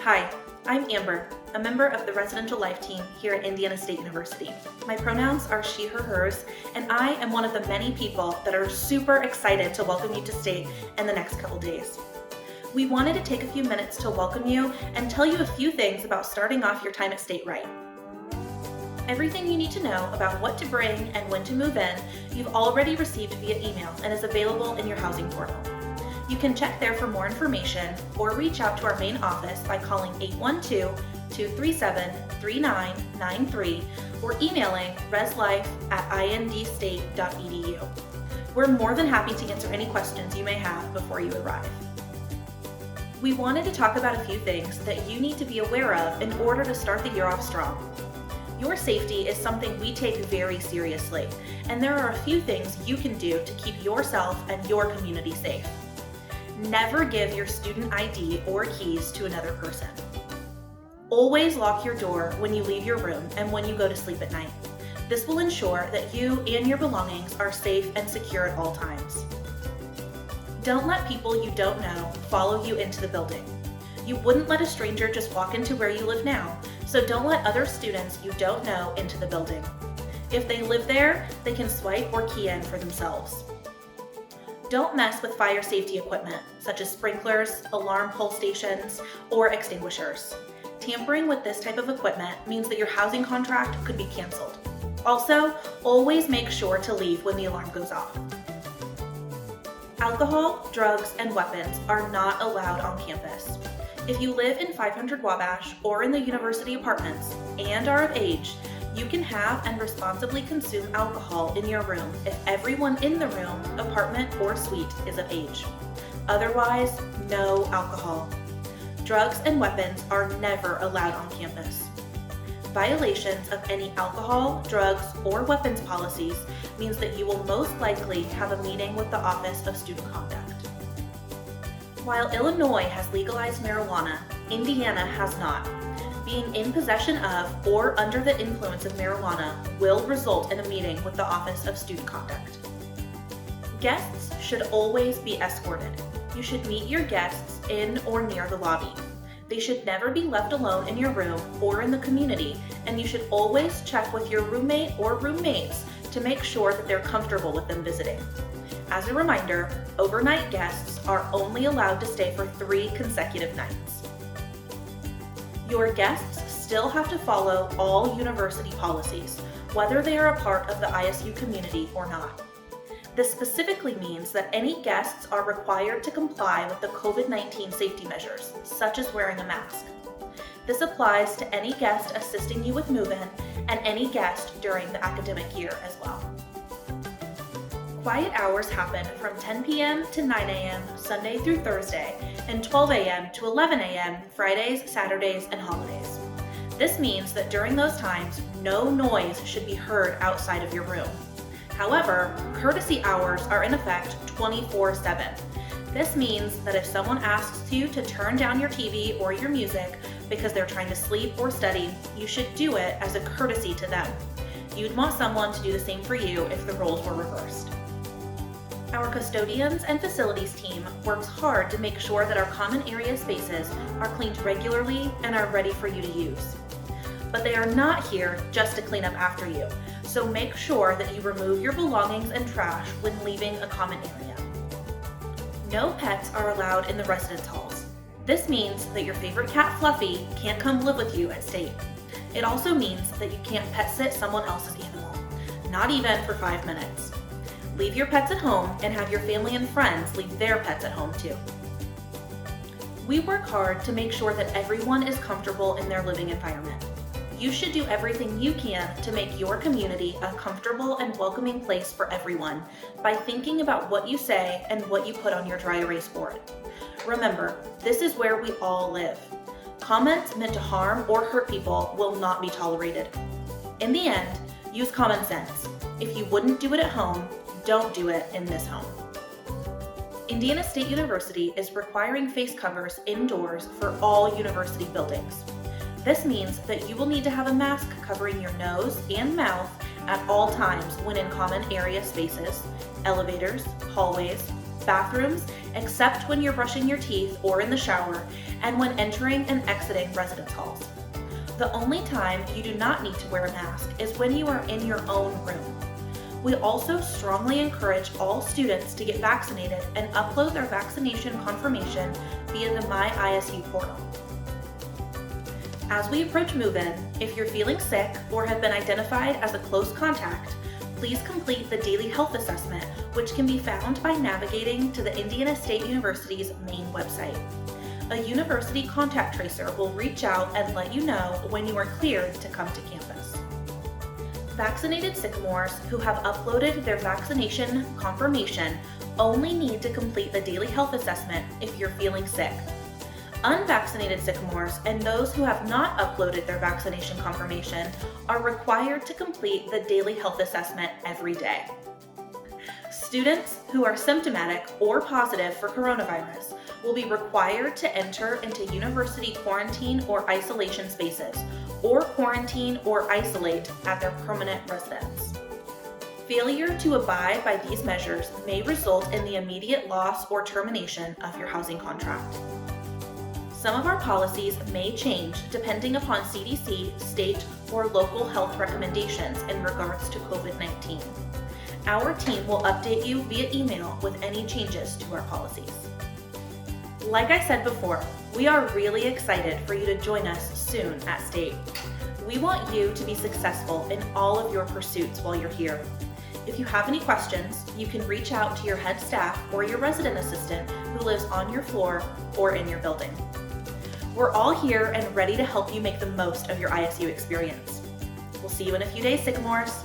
Hi, I'm Amber, a member of the Residential Life team here at Indiana State University. My pronouns are she, her, hers, and I am one of the many people that are super excited to welcome you to State in the next couple days. We wanted to take a few minutes to welcome you and tell you a few things about starting off your time at State right. Everything you need to know about what to bring and when to move in, you've already received via email and is available in your housing portal. You can check there for more information or reach out to our main office by calling 812-237-3993 or emailing reslife@indstate.edu. We're more than happy to answer any questions you may have before you arrive. We wanted to talk about a few things that you need to be aware of in order to start the year off strong. Your safety is something we take very seriously, and there are a few things you can do to keep yourself and your community safe. Never give your student ID or keys to another person. Always lock your door when you leave your room and when you go to sleep at night. This will ensure that you and your belongings are safe and secure at all times. Don't let people you don't know follow you into the building. You wouldn't let a stranger just walk into where you live now, so don't let other students you don't know into the building. If they live there, they can swipe or key in for themselves. Don't mess with fire safety equipment, such as sprinklers, alarm pull stations, or extinguishers. Tampering with this type of equipment means that your housing contract could be canceled. Also, always make sure to leave when the alarm goes off. Alcohol, drugs, and weapons are not allowed on campus. If you live in 500 Wabash or in the university apartments and are of age, you can have and responsibly consume alcohol in your room if everyone in the room, apartment, or suite is of age. Otherwise, no alcohol. Drugs and weapons are never allowed on campus. Violations of any alcohol, drugs, or weapons policies means that you will most likely have a meeting with the Office of Student Conduct. While Illinois has legalized marijuana, Indiana has not. Being in possession of or under the influence of marijuana will result in a meeting with the Office of Student Conduct. Guests should always be escorted. You should meet your guests in or near the lobby. They should never be left alone in your room or in the community, and you should always check with your roommate or roommates to make sure that they're comfortable with them visiting. As a reminder, overnight guests are only allowed to stay for 3 consecutive nights. Your guests still have to follow all university policies, whether they are a part of the ISU community or not. This specifically means that any guests are required to comply with the COVID-19 safety measures, such as wearing a mask. This applies to any guest assisting you with move-in and any guest during the academic year as well. Quiet hours happen from 10 p.m. to 9 a.m. Sunday through Thursday and 12 a.m. to 11 a.m. Fridays, Saturdays, and holidays. This means that during those times, no noise should be heard outside of your room. However, courtesy hours are in effect 24/7. This means that if someone asks you to turn down your TV or your music because they're trying to sleep or study, you should do it as a courtesy to them. You'd want someone to do the same for you if the roles were reversed. Our custodians and facilities team works hard to make sure that our common area spaces are cleaned regularly and are ready for you to use. But they are not here just to clean up after you, so make sure that you remove your belongings and trash when leaving a common area. No pets are allowed in the residence halls. This means that your favorite cat Fluffy can't come live with you at State. It also means that you can't pet sit someone else's animal, not even for 5 minutes. Leave your pets at home and have your family and friends leave their pets at home too. We work hard to make sure that everyone is comfortable in their living environment. You should do everything you can to make your community a comfortable and welcoming place for everyone by thinking about what you say and what you put on your dry erase board. Remember, this is where we all live. Comments meant to harm or hurt people will not be tolerated. In the end, use common sense. If you wouldn't do it at home, don't do it in this home. Indiana State University is requiring face covers indoors for all university buildings. This means that you will need to have a mask covering your nose and mouth at all times when in common area spaces, elevators, hallways, bathrooms, except when you're brushing your teeth or in the shower, and when entering and exiting residence halls. The only time you do not need to wear a mask is when you are in your own room. We also strongly encourage all students to get vaccinated and upload their vaccination confirmation via the My ISU portal. As we approach move-in, if you're feeling sick or have been identified as a close contact, please complete the daily health assessment, which can be found by navigating to the Indiana State University's main website. A university contact tracer will reach out and let you know when you are cleared to come to campus. Vaccinated Sycamores who have uploaded their vaccination confirmation only need to complete the daily health assessment if you're feeling sick. Unvaccinated Sycamores and those who have not uploaded their vaccination confirmation are required to complete the daily health assessment every day. Students who are symptomatic or positive for coronavirus will be required to enter into university quarantine or isolation spaces, or quarantine or isolate at their permanent residence. Failure to abide by these measures may result in the immediate loss or termination of your housing contract. Some of our policies may change depending upon CDC, state, or local health recommendations in regards to COVID-19. Our team will update you via email with any changes to our policies. Like I said before, we are really excited for you to join us soon at State. We want you to be successful in all of your pursuits while you're here. If you have any questions, you can reach out to your head staff or your resident assistant who lives on your floor or in your building. We're all here and ready to help you make the most of your ISU experience. We'll see you in a few days, Sycamores.